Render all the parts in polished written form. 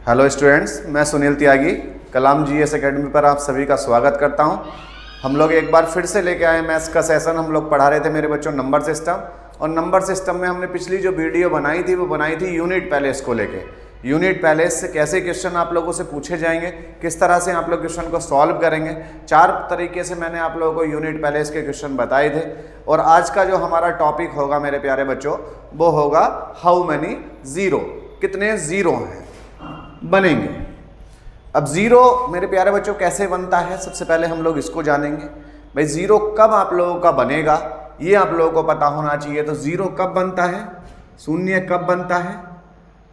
Hello students, मैं सुनील त्यागी कलाम GS academy पर आप सभी का स्वागत करता हूं। हम लोग एक बार फिर से लेके आए मैथ्स का सेशन। हम लोग पढ़ा रहे थे मेरे बच्चों नंबर सिस्टम, और नंबर सिस्टम में हमने पिछली जो वीडियो बनाई थी वो बनाई थी यूनिट पैलेस को लेके। यूनिट पैलेस से कैसे क्वेश्चन आप लोगों से पूछे जाएंगे, किस तरह से आप लोग क्वेश्चन को सॉल्व करेंगे, 4 तरीके से मैंने आप लोगों को यूनिट पैलेस के क्वेश्चन बताए थे। और आज का जो हमारा टॉपिक होगा मेरे प्यारे बच्चों, वो होगा हाउ मैनी जीरो, कितने जीरो हैं बनेंगे। अब जीरो मेरे प्यारे बच्चों कैसे बनता है, सबसे पहले हम लोग इसको जानेंगे। भाई जीरो कब आप लोगों का बनेगा ये आप लोगों को पता होना चाहिए। तो जीरो कब बनता है, शून्य कब बनता है?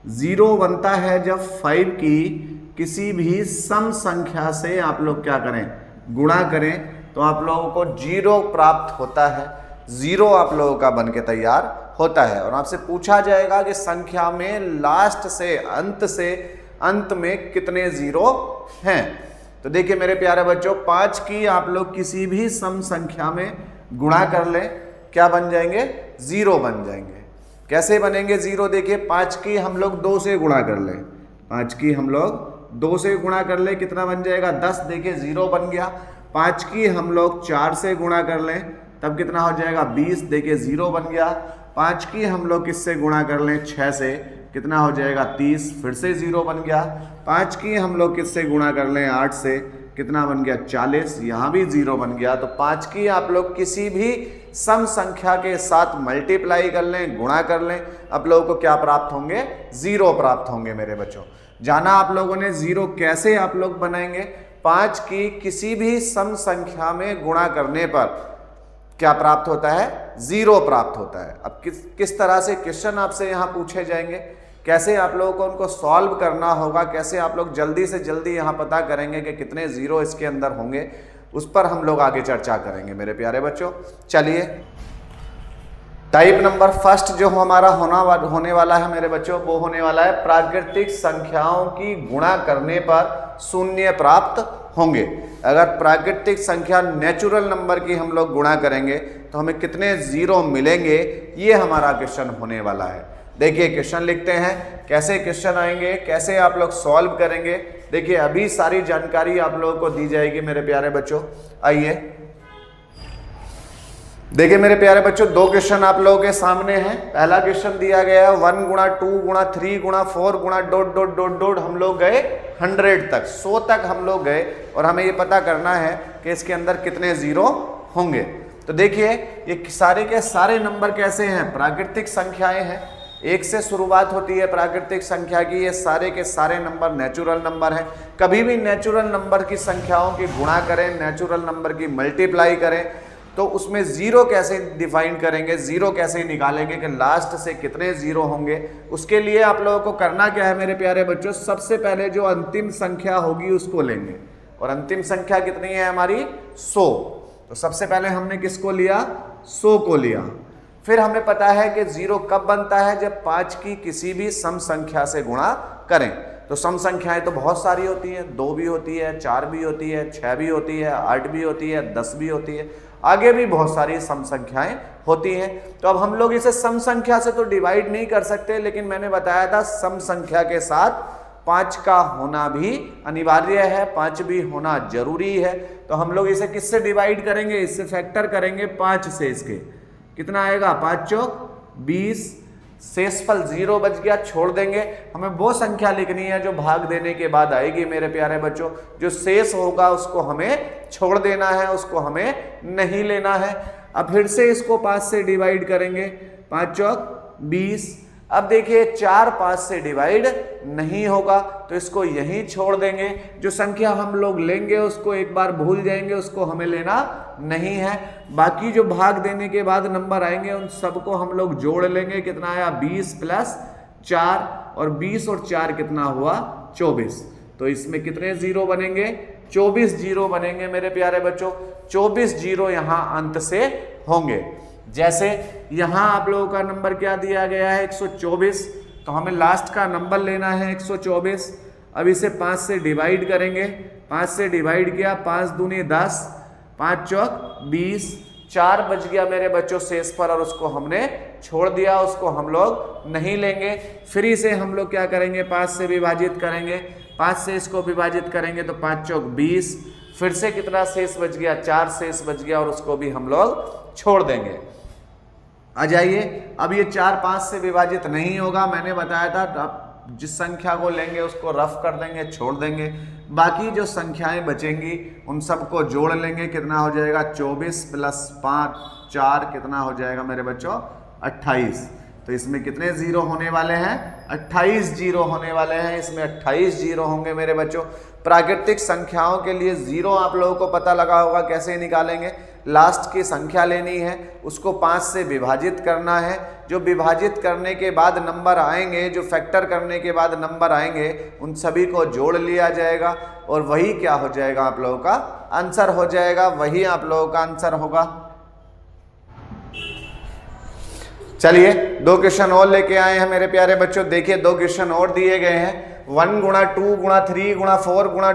जीरो बनता है जब 5 की किसी भी सम संख्या से आप लोग क्या करें, गुणा करें, तो आप लोगों को जीरो प्राप्त होता है। जीरो आप लोगों का बन के तैयार होता है। और आपसे पूछा जाएगा कि संख्या में लास्ट से अंत में कितने जीरो हैं। तो देखिए मेरे प्यारे बच्चों, 5 की आप लोग किसी भी सम संख्या में गुणा कर लें, क्या बन जाएंगे? जीरो बन जाएंगे। कैसे बनेंगे जीरो? देखिए 5 की हम लोग 2 से गुणा कर लें, 5 की हम लोग 2 से गुणा कर लें, कितना बन जाएगा? 10। देखिए जीरो बन गया। 5 की हम लोग 4 से गुणा कर लें, तब कितना हो जाएगा? 20। देखिए जीरो बन गया। 5 की हम लोग किससे गुणा कर लें? 6 से, कितना हो जाएगा? 30। फिर से जीरो बन गया। 5 की हम लोग किससे गुणा कर लें? 8 से, कितना बन गया? 40। यहाँ भी जीरो बन गया। तो 5 की आप लोग किसी भी सम संख्या के साथ मल्टीप्लाई कर लें, गुणा कर लें, आप लोगों को क्या प्राप्त होंगे? जीरो प्राप्त होंगे मेरे बच्चों। जाना आप लोगों ने जीरो कैसे आप लोग बनाएंगे? 5 की किसी भी सम संख्या में गुणा करने पर क्या प्राप्त होता है? जीरो प्राप्त होता है। अब किस तरह से क्वेश्चन आपसे यहाँ पूछे जाएंगे, कैसे आप लोगों को उनको सॉल्व करना होगा, कैसे आप लोग जल्दी से जल्दी यहाँ पता करेंगे कि कितने जीरो इसके अंदर होंगे, उस पर हम लोग आगे चर्चा करेंगे मेरे प्यारे बच्चों। चलिए, टाइप नंबर फर्स्ट जो हमारा होने वाला है मेरे बच्चों, वो होने वाला है प्राकृतिक संख्याओं की गुणा करने पर शून्य प्राप्त होंगे। अगर प्राकृतिक संख्या नेचुरल नंबर की हम लोग गुणा करेंगे तो हमें कितने जीरो मिलेंगे, ये हमारा क्वेश्चन होने वाला है। देखिए क्वेश्चन लिखते हैं, कैसे क्वेश्चन आएंगे, कैसे आप लोग सॉल्व करेंगे। देखिए अभी सारी जानकारी आप लोगों को दी जाएगी मेरे प्यारे बच्चों। आइए देखिए मेरे प्यारे बच्चों, 2 क्वेश्चन आप लोगों के सामने हैं। पहला क्वेश्चन दिया गया है 1 गुणा 2 गुणा 3 गुणा 4 गुणा डॉट डॉट डॉट डॉट, हम लोग गए 100 तक, 100 तक हम लोग गए, और हमें ये पता करना है कि इसके अंदर कितने जीरो होंगे। तो देखिए ये सारे के सारे नंबर कैसे हैं? प्राकृतिक संख्याएं हैं। 1 से शुरुआत होती है प्राकृतिक संख्या की। ये सारे के सारे नंबर नेचुरल नंबर हैं। कभी भी नेचुरल नंबर की संख्याओं की गुणा करें, नेचुरल नंबर की मल्टीप्लाई करें, तो उसमें जीरो कैसे डिफाइन करेंगे, जीरो कैसे निकालेंगे कि लास्ट से कितने जीरो होंगे। उसके लिए आप लोगों को करना क्या है मेरे प्यारे बच्चों, सबसे पहले जो अंतिम संख्या होगी उसको लेंगे। और अंतिम संख्या कितनी है हमारी? 100। तो सबसे पहले हमने किसको लिया? 100 को लिया। फिर हमें पता है कि जीरो कब बनता है? जब 5 की किसी भी सम संख्या से गुणा करें। तो सम संख्याएं तो बहुत सारी होती हैं, 2 भी होती है, 4 भी होती है, 6 भी होती है, 8 भी होती है, 10 भी होती है, आगे भी बहुत सारी सम संख्याएं होती हैं। तो अब हम लोग इसे सम संख्या से तो डिवाइड नहीं कर सकते, लेकिन मैंने बताया था सम संख्या के साथ 5 का होना भी अनिवार्य है, 5 भी होना जरूरी है। तो हम लोग इसे किससे डिवाइड करेंगे? इससे फैक्टर करेंगे 5 से। इसके कितना आएगा? 5 चौक 20, शेषफल 0 बच गया, छोड़ देंगे। हमें वो संख्या लिखनी है जो भाग देने के बाद आएगी मेरे प्यारे बच्चों। जो शेष होगा उसको हमें छोड़ देना है, उसको हमें नहीं लेना है। अब फिर से इसको 5 से डिवाइड करेंगे, 5 चौक 20। अब देखिए 4 5 से डिवाइड नहीं होगा, तो इसको यहीं छोड़ देंगे। जो संख्या हम लोग लेंगे उसको एक बार भूल जाएंगे, उसको हमें लेना नहीं है। बाकी जो भाग देने के बाद नंबर आएंगे उन सबको हम लोग जोड़ लेंगे। कितना आया? 20 प्लस 4, और 20 और 4 कितना हुआ? 24। तो इसमें कितने जीरो बनेंगे? 24 जीरो बनेंगे मेरे प्यारे बच्चों। 24 जीरो यहाँ अंत से होंगे। जैसे यहाँ आप लोगों का नंबर क्या दिया गया है? 124, तो हमें लास्ट का नंबर लेना है 124। अब इसे 5 से डिवाइड करेंगे, 5 से डिवाइड किया, 5 दूनी 10, 5 चौक 20, 4 बच गया मेरे बच्चों शेष पर, और उसको हमने छोड़ दिया, उसको हम लोग नहीं लेंगे। फिर इसे हम लोग क्या करेंगे, 5 से विभाजित करेंगे, 5 से इसको विभाजित करेंगे तो 5 चौक 20, फिर से कितना शेष बच गया, 4 शेष बच गया, और उसको भी हम लोग छोड़ देंगे। आ जाइए, अब ये 4 5 से विभाजित नहीं होगा, मैंने बताया था आप जिस संख्या को लेंगे उसको रफ कर देंगे, छोड़ देंगे, बाकी जो संख्याएं बचेंगी उन सबको जोड़ लेंगे। कितना हो जाएगा, 24 प्लस 5 4, कितना हो जाएगा मेरे बच्चों, 28। तो इसमें कितने जीरो होने वाले हैं, 28 जीरो होने वाले हैं, इसमें 28 जीरो होंगे मेरे बच्चों। प्राकृतिक संख्याओं के लिए जीरो आप लोगों को पता लगा होगा कैसे निकालेंगे, लास्ट की संख्या लेनी है, उसको 5 से विभाजित करना है, जो विभाजित करने के बाद नंबर आएंगे, जो फैक्टर करने के बाद नंबर आएंगे, उन सभी को जोड़ लिया जाएगा और वही क्या हो जाएगा, आप लोगों का आंसर हो जाएगा, वही आप लोगों का आंसर होगा। चलिए 2 क्वेश्चन और लेके आए हैं मेरे प्यारे बच्चों। देखिए 2 क्वेश्चन और दिए गए हैं, 1 गुणा 2 गुणा 3 गुणा 4 गुणा ...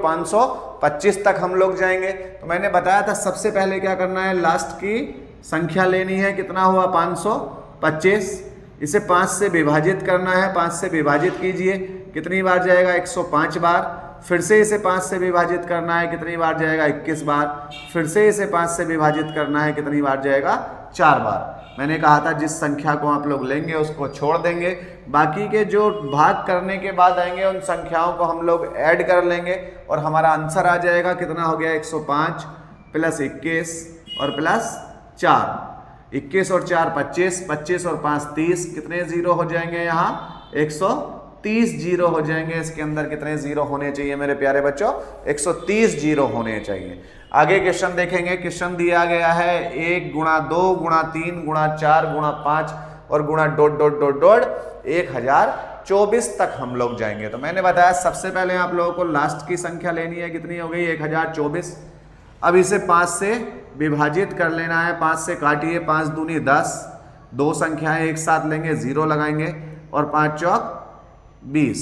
525 तक हम लोग जाएंगे। तो मैंने बताया था सबसे पहले क्या करना है, लास्ट की संख्या लेनी है, कितना हुआ 525, इसे 5 से विभाजित करना है, 5 से विभाजित कीजिए, कितनी बार जाएगा, 105 बार, फिर से इसे 5 से विभाजित करना है, कितनी बार जाएगा, 21 बार, फिर से इसे 5 से विभाजित करना है, कितनी बार जाएगा, 4 बार। मैंने कहा था जिस संख्या को आप लोग लेंगे उसको छोड़ देंगे, बाकी के जो भाग करने के बाद आएंगे उन संख्याओं को हम लोग ऐड कर लेंगे और हमारा आंसर आ जाएगा, कितना हो गया, 105 प्लस 21 और प्लस 4, 21 और 4 25, 25 और 5 30, कितने जीरो हो जाएंगे यहाँ, 130 जीरो हो जाएंगे। इसके अंदर कितने जीरो होने चाहिए मेरे प्यारे बच्चों, 130 जीरो होने चाहिए। आगे क्वेश्चन देखेंगे, क्वेश्चन दिया गया है 1 गुणा 2 गुणा 3 गुणा 4 गुणा 5 और गुणा ... 1024 तक हम लोग जाएंगे। तो मैंने बताया सबसे पहले आप लोगों को लास्ट की संख्या लेनी है, कितनी हो गई, 1024। अब इसे 5 से विभाजित कर लेना है, 5 से काटिए, 5 दूनी 10, 2 संख्याएं एक साथ लेंगे, 0 लगाएंगे और 5 चौक 20,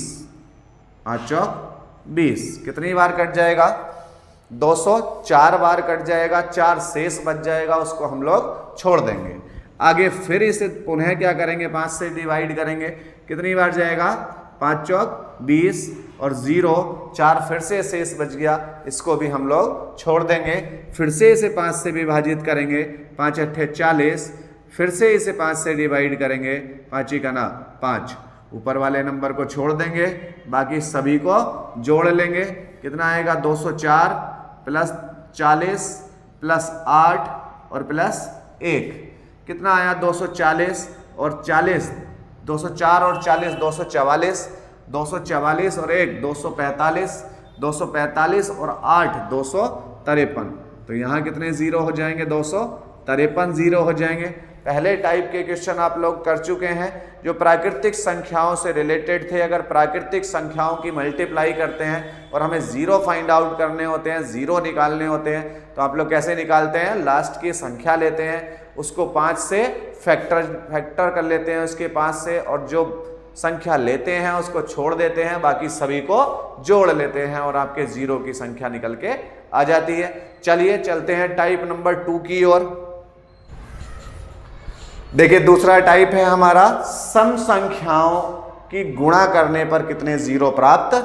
5 चौक 20, कितनी बार कट जाएगा, 204 बार कट जाएगा, 4 शेष बच जाएगा, उसको हम लोग छोड़ देंगे। आगे फिर इसे पुनः क्या करेंगे, 5 से डिवाइड करेंगे, कितनी बार जाएगा, 5 चौक 20 और 0, 4 फिर से शेष बच गया, इसको भी हम लोग छोड़ देंगे। फिर से इसे 5 से विभाजित करेंगे, 5 अट्ठे 40, फिर से इसे 5 से डिवाइड करेंगे, 5 का ना 5, ऊपर वाले नंबर को छोड़ देंगे, बाकी सभी को जोड़ लेंगे, कितना आएगा, 204 प्लस 40 प्लस 8 और प्लस 1, कितना आया, 240 और 40, 204 और 40 244, 244 और 1 245, 245 और 8 253। तो यहाँ कितने जीरो हो जाएंगे, 253 जीरो हो जाएंगे। पहले टाइप के क्वेश्चन आप लोग कर चुके हैं जो प्राकृतिक संख्याओं से रिलेटेड थे। अगर प्राकृतिक संख्याओं की मल्टीप्लाई करते हैं और हमें जीरो फाइंड आउट करने होते हैं, जीरो निकालने होते हैं, तो आप लोग कैसे निकालते हैं, लास्ट की संख्या लेते हैं, उसको 5 से फैक्टर कर लेते हैं उसके 5 से, और जो संख्या लेते हैं उसको छोड़ देते हैं, बाकी सभी को जोड़ लेते हैं और आपके जीरो की संख्या निकल के आ जाती है। चलिए चलते हैं टाइप नंबर 2 की ओर। देखिए दूसरा टाइप है हमारा, सम संख्याओं की गुणा करने पर कितने जीरो प्राप्त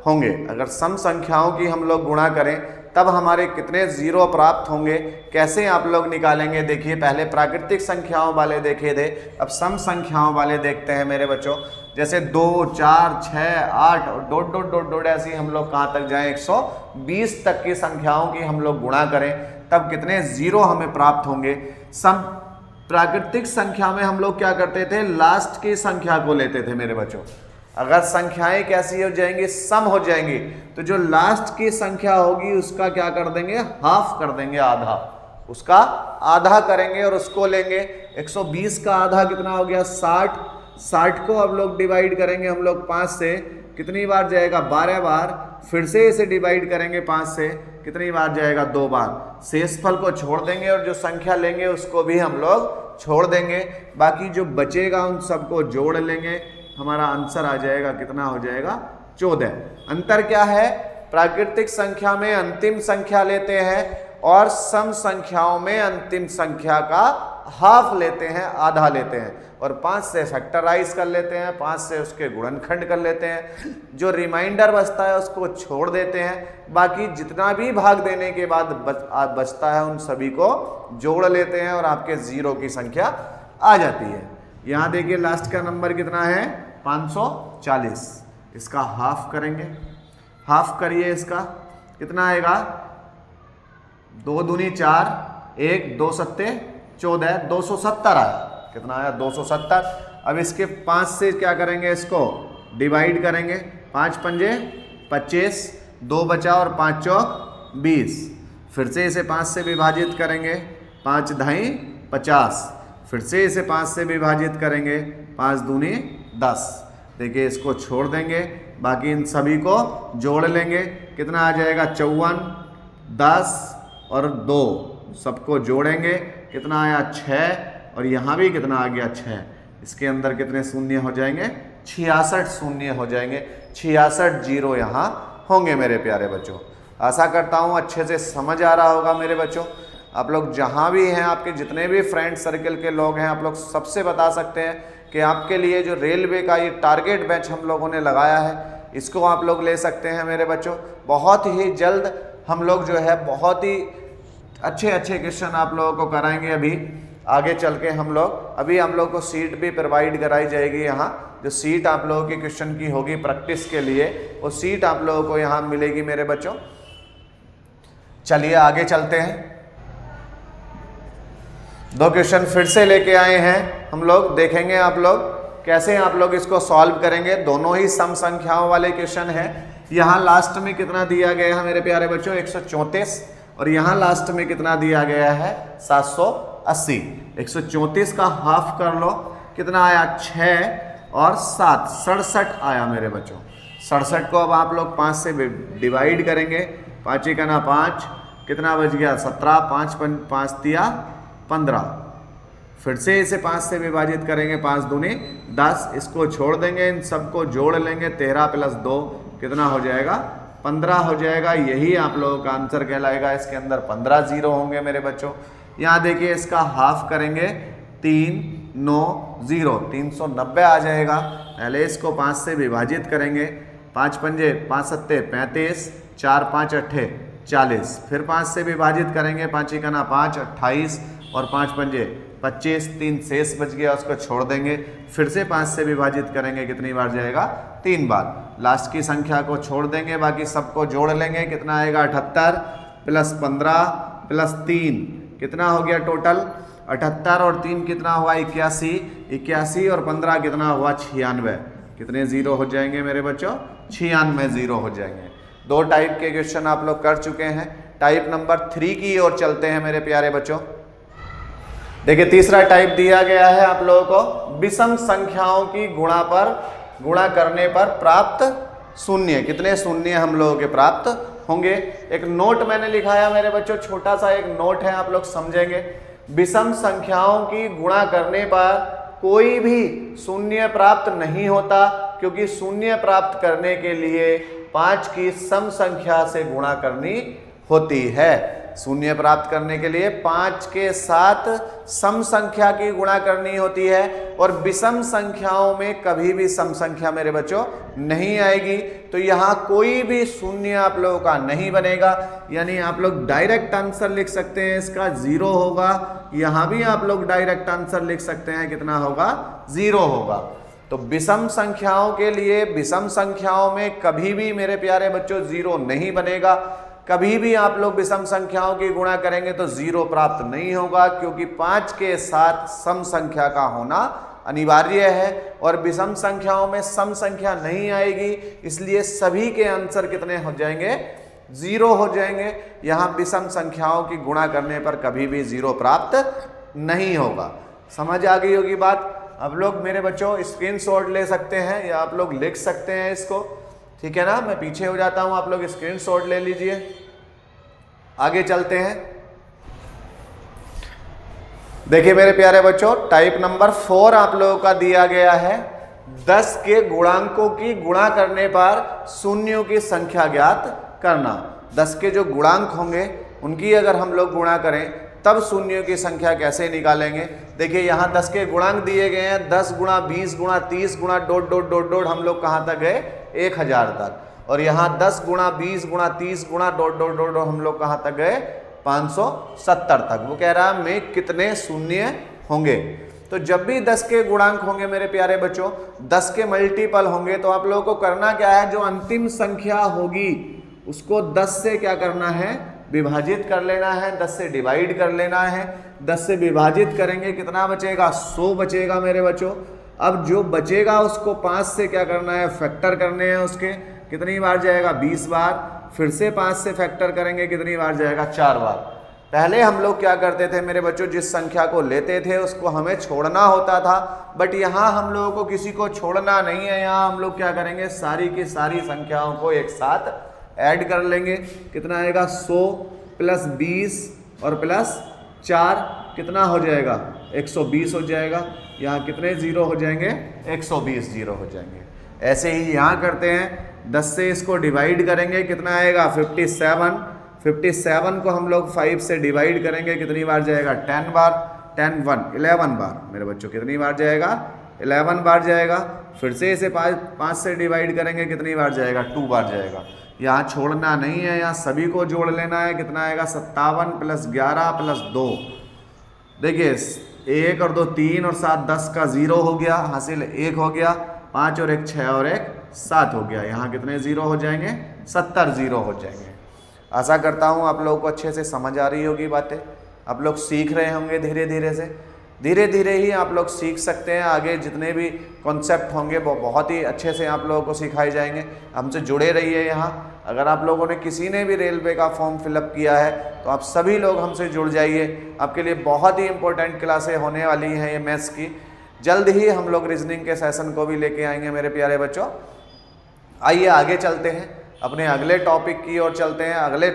होंगे। अगर सम संख्याओं की हम लोग गुणा करें तब हमारे कितने जीरो प्राप्त होंगे, कैसे आप लोग निकालेंगे। देखिए पहले प्राकृतिक संख्याओं वाले देखे थे, अब सम संख्याओं वाले देखते हैं मेरे बच्चों। जैसे 2 4 6 8 और डॉट डॉट डॉट डॉट ऐसे हम लोग कहाँ तक जाएं, 120 तक की संख्याओं की हम लोग गुणा करें तब कितने जीरो हमें प्राप्त होंगे। सम प्राकृतिक संख्या में हम लोग क्या करते थे, लास्ट की संख्या को लेते थे मेरे बच्चों। अगर संख्याएं कैसी हो जाएंगी, सम हो जाएंगी, तो जो लास्ट की संख्या होगी उसका क्या कर देंगे, हाफ कर देंगे, आधा, उसका आधा करेंगे और उसको लेंगे। 120 का आधा कितना हो गया, 60, 60 को अब लोग डिवाइड करेंगे हम लोग 5 से, कितनी बार जाएगा, 12 बार, फिर से इसे डिवाइड करेंगे 5 से, कितनी बार जाएगा, 2 बार। शेषफल को छोड़ देंगे और जो संख्या लेंगे उसको भी हम लोग छोड़ देंगे, बाकी जो बचेगा उन सबको जोड़ लेंगे, हमारा आंसर आ जाएगा, कितना हो जाएगा, 14। अंतर क्या है, प्राकृतिक संख्या में अंतिम संख्या लेते हैं और सम संख्याओं में अंतिम संख्या का हाफ लेते हैं, आधा लेते हैं, और 5 से फैक्टराइज कर लेते हैं, 5 से उसके गुणनखंड कर लेते हैं, जो रिमाइंडर बचता है उसको छोड़ देते हैं, बाकी जितना भी भाग देने के बाद बचता है उन सभी को जोड़ लेते हैं और आपके जीरो की संख्या आ जाती है। यहाँ देखिए लास्ट का नंबर कितना है 540, इसका हाफ करेंगे, हाफ करिए, इसका कितना आएगा 2 दूनी 4, 1 2 सत्ते 14, 270 आया, कितना आया 270। अब इसके 5 से क्या करेंगे, इसको डिवाइड करेंगे, 5 पंजे 25, 2 बचा और 5 चौक 20, फिर से इसे 5 से विभाजित करेंगे, 5 ढाई 50, फिर से इसे 5 से विभाजित करेंगे, 5 दूनी 10। देखिए इसको छोड़ देंगे, बाकी इन सभी को जोड़ लेंगे, कितना आ जाएगा 54, 10 और 2, सबको जोड़ेंगे, कितना आया 6, और यहाँ भी कितना आ गया 6। इसके अंदर कितने शून्य हो जाएंगे, 66 शून्य हो जाएंगे, 66 जीरो यहाँ होंगे मेरे प्यारे बच्चों। आशा करता हूँ अच्छे से समझ आ रहा होगा मेरे बच्चों। आप लोग जहाँ भी हैं, आपके जितने भी फ्रेंड सर्कल के लोग हैं, आप लोग सबसे बता सकते हैं कि आपके लिए जो रेलवे का ये टारगेट बैच हम लोगों ने लगाया है, इसको आप लोग ले सकते हैं मेरे बच्चों। बहुत ही जल्द हम लोग जो है बहुत ही अच्छे अच्छे क्वेश्चन आप लोगों को कराएंगे। अभी आगे चल के हम लोग को सीट भी प्रोवाइड कराई जाएगी। यहाँ जो सीट आप लोगों की क्वेश्चन की होगी प्रैक्टिस के लिए, वो सीट आप लोगों को यहाँ मिलेगी मेरे बच्चों। चलिए आगे चलते हैं। 2 क्वेश्चन फिर से लेके आए हैं हम लोग, देखेंगे आप लोग कैसे आप लोग इसको सॉल्व करेंगे। दोनों ही सम संख्याओं वाले क्वेश्चन हैं। यहाँ लास्ट में कितना दिया गया है मेरे प्यारे बच्चों 134, और यहाँ लास्ट में कितना दिया गया है 780। 134 का हाफ कर लो, कितना आया 6 और 7, 67 आया मेरे बच्चों। 67 को अब आप लोग 5 से डिवाइड करेंगे, 5 का ना 5, कितना बच गया 17, 5 दिया 15, फिर से इसे 5 से विभाजित करेंगे, 5 दूनी 10, इसको छोड़ देंगे, इन सबको जोड़ लेंगे, 13 + 2 कितना हो जाएगा 15 हो जाएगा। यही आप लोगों का आंसर कहलाएगा। इसके अंदर 15 जीरो होंगे मेरे बच्चों। यहाँ देखिए इसका हाफ करेंगे, 3 9 0, 390 आ जाएगा। पहले इसको 5 से विभाजित करेंगे, 5 पंजे 5 सत्ते 35, 4 5 8 40, फिर 5 से विभाजित करेंगे, 5 का ना 5 28 और 5 पंजे 25, 3 शेष बच गया, उसको छोड़ देंगे, फिर से 5 से विभाजित करेंगे, कितनी बार जाएगा 3 बार। लास्ट की संख्या को छोड़ देंगे, बाकी सबको जोड़ लेंगे, कितना आएगा 78 + 15 + 3 कितना हो गया टोटल 78 और 3 कितना हुआ 81, 81 और 15 कितना हुआ 96। कितने जीरो हो जाएंगे मेरे बच्चों 96 जीरो हो जाएंगे। 2 टाइप के क्वेश्चन आप लोग कर चुके हैं। टाइप नंबर 3 की ओर चलते हैं मेरे प्यारे बच्चों। देखिए तीसरा टाइप दिया गया है आप लोगों को, विषम संख्याओं की गुणा करने पर प्राप्त शून्य। कितने शून्य हम लोगों के प्राप्त होंगे। एक नोट मैंने लिखाया मेरे बच्चों, छोटा सा एक नोट है, आप लोग समझेंगे। विषम संख्याओं की गुणा करने पर कोई भी शून्य प्राप्त नहीं होता, क्योंकि शून्य प्राप्त करने के लिए 5 की सम संख्या से गुणा करनी होती है। शून्य प्राप्त करने के लिए 5 के साथ सम संख्या की गुणा करनी होती है, और विषम संख्याओं में कभी भी सम संख्या मेरे बच्चों नहीं आएगी। तो यहाँ कोई भी शून्य आप लोगों का नहीं बनेगा, यानी आप लोग डायरेक्ट आंसर लिख सकते हैं इसका 0 होगा। यहाँ भी आप लोग डायरेक्ट आंसर लिख सकते हैं, कितना होगा 0 होगा। तो विषम संख्याओं के लिए, विषम संख्याओं में कभी भी मेरे प्यारे बच्चों 0 नहीं बनेगा। कभी भी आप लोग विषम संख्याओं की गुणा करेंगे तो 0 प्राप्त नहीं होगा, क्योंकि 5 के साथ सम संख्या का होना अनिवार्य है, और विषम संख्याओं में सम संख्या नहीं आएगी, इसलिए सभी के आंसर कितने हो जाएंगे 0 हो जाएंगे। यहाँ विषम संख्याओं की गुणा करने पर कभी भी 0 प्राप्त नहीं होगा। समझ आ गई होगी बात। अब लोग मेरे बच्चों स्क्रीनशॉट ले सकते हैं या आप लोग लिख सकते हैं इसको, ठीक है ना। मैं पीछे हो जाता हूं, आप लोग स्क्रीनशॉट ले लीजिए। आगे चलते हैं। देखिए मेरे प्यारे बच्चों, टाइप नंबर 4 आप लोगों का दिया गया है। 10 के गुणांकों की गुणा करने पर शून्यों की संख्या ज्ञात करना। 10 के जो गुणांक होंगे उनकी अगर हम लोग गुणा करें तब शून्यों की संख्या कैसे निकालेंगे। देखिए यहाँ 10 के गुणांक दिए गए हैं, 10 गुणा 20 गुणा 30 गुणा डॉट डॉट डॉट डॉट, हम लोग कहाँ तक गए 1000 तक। और यहाँ 10 गुणा 20 गुणा 30 गुणा डॉट डॉट डॉट डॉट, हम लोग कहाँ तक गए 570 तक। वो कह रहा है में कितने शून्य होंगे। तो जब भी 10 के गुणांक होंगे मेरे प्यारे बच्चों, 10 के मल्टीपल होंगे, तो आप लोगों को करना क्या है, जो अंतिम संख्या होगी उसको 10 से क्या करना है, विभाजित कर लेना है, 10 से डिवाइड कर लेना है। 10 से विभाजित करेंगे कितना बचेगा, 100 बचेगा मेरे बच्चों। अब जो बचेगा उसको 5 से क्या करना है, फैक्टर करने हैं उसके, कितनी बार जाएगा 20 बार। फिर से 5 से फैक्टर करेंगे, कितनी बार जाएगा 4 बार। पहले हम लोग क्या करते थे मेरे बच्चों, जिस संख्या को लेते थे उसको हमें छोड़ना होता था, बट यहाँ हम लोगों को किसी को छोड़ना नहीं है। यहाँ हम लोग क्या करेंगे, सारी की सारी संख्याओं को एक साथ ऐड कर लेंगे। कितना आएगा, 100 प्लस 20 और प्लस 4 कितना हो जाएगा, 120 हो जाएगा। यहाँ कितने जीरो हो जाएंगे, 120 जीरो हो जाएंगे। ऐसे ही यहाँ करते हैं, 10 से इसको डिवाइड करेंगे, कितना आएगा 57। 57 को हम लोग 5 से डिवाइड करेंगे, कितनी बार जाएगा 10 बार। 10 1 11 बार मेरे बच्चों, कितनी बार जाएगा 11 बार जाएगा। फिर से इसे 5 से डिवाइड करेंगे, कितनी बार जाएगा 2 बार जाएगा। यहाँ छोड़ना नहीं है, यहाँ सभी को जोड़ लेना है। कितना आएगा 57 प्लस 11 प्लस 2, देखिए 1 और 2 3 और 7 10 का 0 हो गया, हासिल 1 हो गया। 5 और 1 6 और 1 7 हो गया। यहाँ कितने जीरो हो जाएंगे, 70 जीरो हो जाएंगे। आशा करता हूँ आप लोगों को अच्छे से समझ आ रही होगी बातें, आप लोग सीख रहे होंगे धीरे धीरे से। धीरे धीरे ही आप लोग सीख सकते हैं। आगे जितने भी कॉन्सेप्ट होंगे वो बहुत ही अच्छे से आप लोगों को सिखाए जाएंगे। हमसे जुड़े रहिए यहाँ। अगर आप लोगों ने किसी ने भी रेलवे का फॉर्म फिलअप किया है तो आप सभी लोग हमसे जुड़ जाइए। आपके लिए बहुत ही इंपॉर्टेंट क्लासें होने वाली हैं ये मैथ्स की। जल्द ही हम लोग रीजनिंग के सेशन को भी लेके आएंगे मेरे प्यारे बच्चों। आइए आगे चलते हैं, अपने अगले टॉपिक की ओर चलते हैं, अगले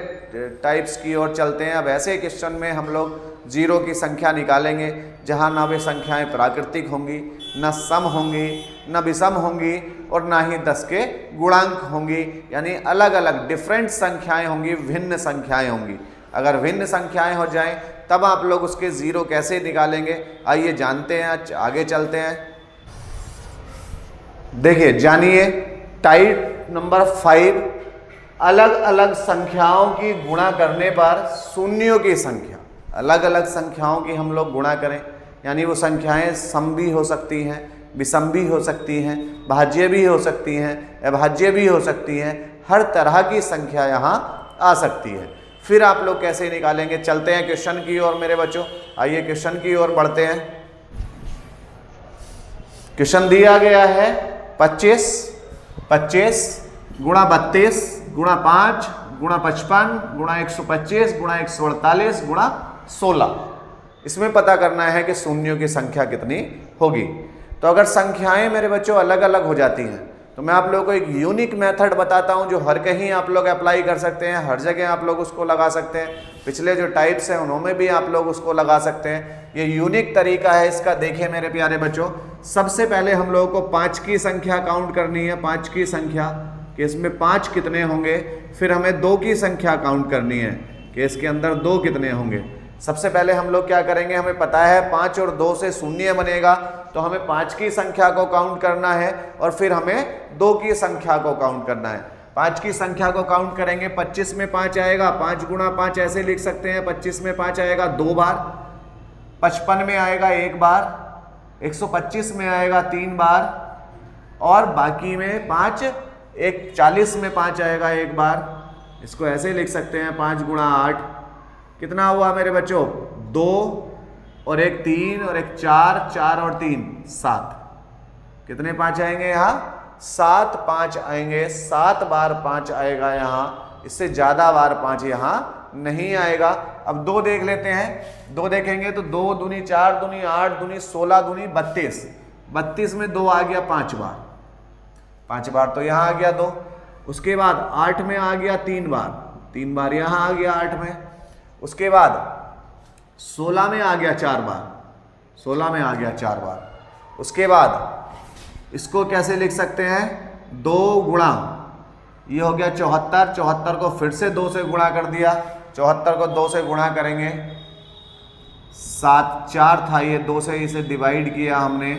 टाइप्स की ओर चलते हैं। अब ऐसे क्वेश्चन में हम लोग जीरो की संख्या निकालेंगे जहाँ ना वे संख्याएं प्राकृतिक होंगी, न सम होंगी, न विषम होंगी और ना ही 10 के गुणांक होंगी। यानी अलग अलग डिफरेंट संख्याएं होंगी, भिन्न संख्याएं होंगी। अगर भिन्न संख्याएं हो जाएं तब आप लोग उसके जीरो कैसे निकालेंगे, आइए जानते हैं, आगे चलते हैं। देखिए जानिए टाइप नंबर 5, अलग अलग संख्याओं की गुणा करने पर शून्यों की संख्या। अलग अलग संख्याओं की हम लोग गुणा करें, यानी वो संख्याएं सम भी हो सकती हैं, विषम भी हो सकती हैं, भाज्य भी हो सकती हैं, अभाज्य भी हो सकती हैं। हर तरह की संख्या यहाँ आ सकती है। फिर आप लोग कैसे निकालेंगे, चलते हैं क्वेश्चन की ओर मेरे बच्चों। आइए क्वेश्चन की ओर बढ़ते हैं। क्वेश्चन दिया गया है 25 गुणा 32 गुणा 5 गुणा 55 गुणा 125 गुणा 148 गुणा 16। इसमें पता करना है कि शून्यों की संख्या कितनी होगी। तो अगर संख्याएं मेरे बच्चों अलग अलग हो जाती हैं तो मैं आप लोगों को एक यूनिक मेथड बताता हूं जो हर कहीं आप लोग अप्लाई कर सकते हैं, हर जगह आप लोग उसको लगा सकते हैं। पिछले जो टाइप्स हैं उनमें भी आप लोग उसको लगा सकते हैं। ये यूनिक तरीका है इसका। देखिए मेरे प्यारे बच्चों, सबसे पहले हम लोगों को 5 की संख्या काउंट करनी है। 5 की संख्या कि इसमें 5 कितने होंगे। फिर हमें 2 की संख्या काउंट करनी है कि इसके अंदर 2 कितने होंगे। सबसे पहले हम लोग क्या करेंगे, हमें पता है 5 और 2 से शून्य बनेगा, तो हमें 5 की संख्या को काउंट करना है और फिर हमें 2 की संख्या को काउंट करना है। 5 की संख्या को काउंट करेंगे, 25 में 5 आएगा, 5 गुणा 5 ऐसे लिख सकते हैं। 25 में 5 आएगा 2 बार, 55 में आएगा 1 बार, 125 में आएगा 3 बार और बाकी में 5 40 में 5 आएगा 1 बार। इसको ऐसे लिख सकते हैं 5 गुणा 8 कितना हुआ मेरे बच्चों, 2 और 1 3 और 1 4, 4 और 3 7। कितने 5 आएंगे यहाँ, 7 5 आएंगे। 7 बार 5 आएगा यहाँ, इससे ज़्यादा बार 5 यहाँ नहीं आएगा। अब 2 देख लेते हैं। 2 देखेंगे तो 2 दूनी 4 दूनी 8 दूनी 16 दूनी 32। 32 में 2 आ गया 5 बार, 5 बार तो यहाँ आ गया 2। उसके बाद 8 में आ गया 3 बार, 3 बार यहाँ आ गया 8 में। उसके बाद 16 में आ गया 4 बार, 16 में आ गया 4 बार। उसके बाद इसको कैसे लिख सकते हैं, 2 गुणा, ये हो गया 74। 74 को फिर से 2 से गुणा कर दिया, 74 को 2 से गुणा करेंगे 7 4 था, ये 2 से इसे डिवाइड किया हमने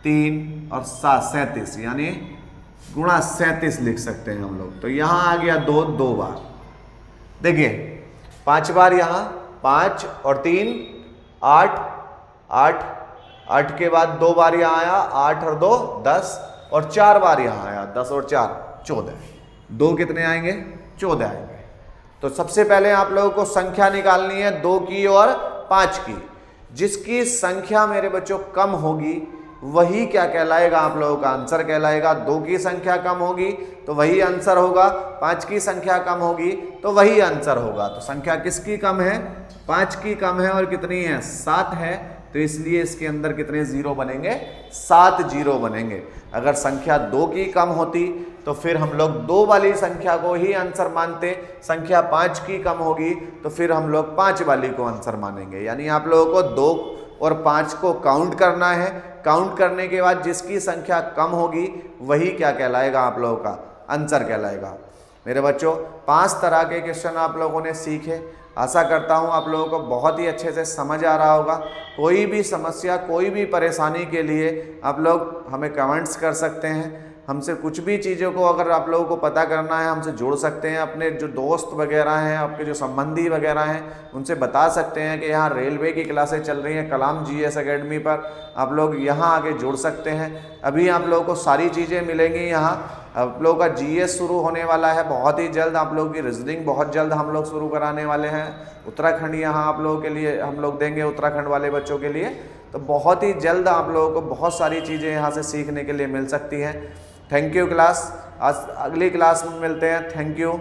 3 और 7 37, यानी गुणा 37 लिख सकते हैं हम लोग। तो यहाँ आ गया 2 2 बार। देखिए 5 बार यहाँ 5 और 3 8 8 8 के बाद 2 बार यहाँ आया 8 और 2 10 और 4 बार यहाँ आया 10 और 4 14। 2 कितने आएंगे? 14 आएंगे। तो सबसे पहले आप लोगों को संख्या निकालनी है 2 की और 5 की। जिसकी संख्या मेरे बच्चों कम होगी वही क्या कहलाएगा? आप लोगों का आंसर कहलाएगा। 2 की संख्या कम होगी तो वही आंसर होगा, 5 की संख्या कम होगी तो वही आंसर होगा। तो संख्या किसकी कम है? 5 की कम है और कितनी है? 7 है। तो इसलिए इसके अंदर कितने जीरो बनेंगे? 7 जीरो बनेंगे। अगर संख्या 2 की कम होती तो फिर हम लोग 2 वाली संख्या को ही आंसर मानते, संख्या 5 की कम होगी तो फिर हम लोग 5 वाली को आंसर मानेंगे। यानी आप लोगों को 2 और 5 को काउंट करना है। काउंट करने के बाद जिसकी संख्या कम होगी वही क्या कहलाएगा? आप लोगों का आंसर कहलाएगा। मेरे बच्चों 5 तरह के क्वेश्चन आप लोगों ने सीखे। आशा करता हूँ आप लोगों को बहुत ही अच्छे से समझ आ रहा होगा। कोई भी समस्या, कोई भी परेशानी के लिए आप लोग हमें कमेंट्स कर सकते हैं। हमसे कुछ भी चीज़ों को अगर आप लोगों को पता करना है हमसे जुड़ सकते हैं। अपने जो दोस्त वगैरह हैं, आपके जो संबंधी वगैरह हैं, उनसे बता सकते हैं कि यहाँ रेलवे की क्लासेस चल रही हैं कलाम जीएस एकेडमी पर, आप लोग यहाँ आके जुड़ सकते हैं। अभी आप लोगों को सारी चीज़ें मिलेंगी यहाँ। आप लोगों का जीएस शुरू होने वाला है बहुत ही जल्द। आप लोगों की रीजनिंग बहुत जल्द हम लोग शुरू कराने वाले हैं। उत्तराखंड यहाँ आप लोगों के लिए हम लोग देंगे, उत्तराखंड वाले बच्चों के लिए। तो बहुत ही जल्द आप लोगों को बहुत सारी चीज़ें यहाँ से सीखने के लिए मिल सकती हैं। Thank you class. आज अगली क्लास में मिलते हैं। Thank you.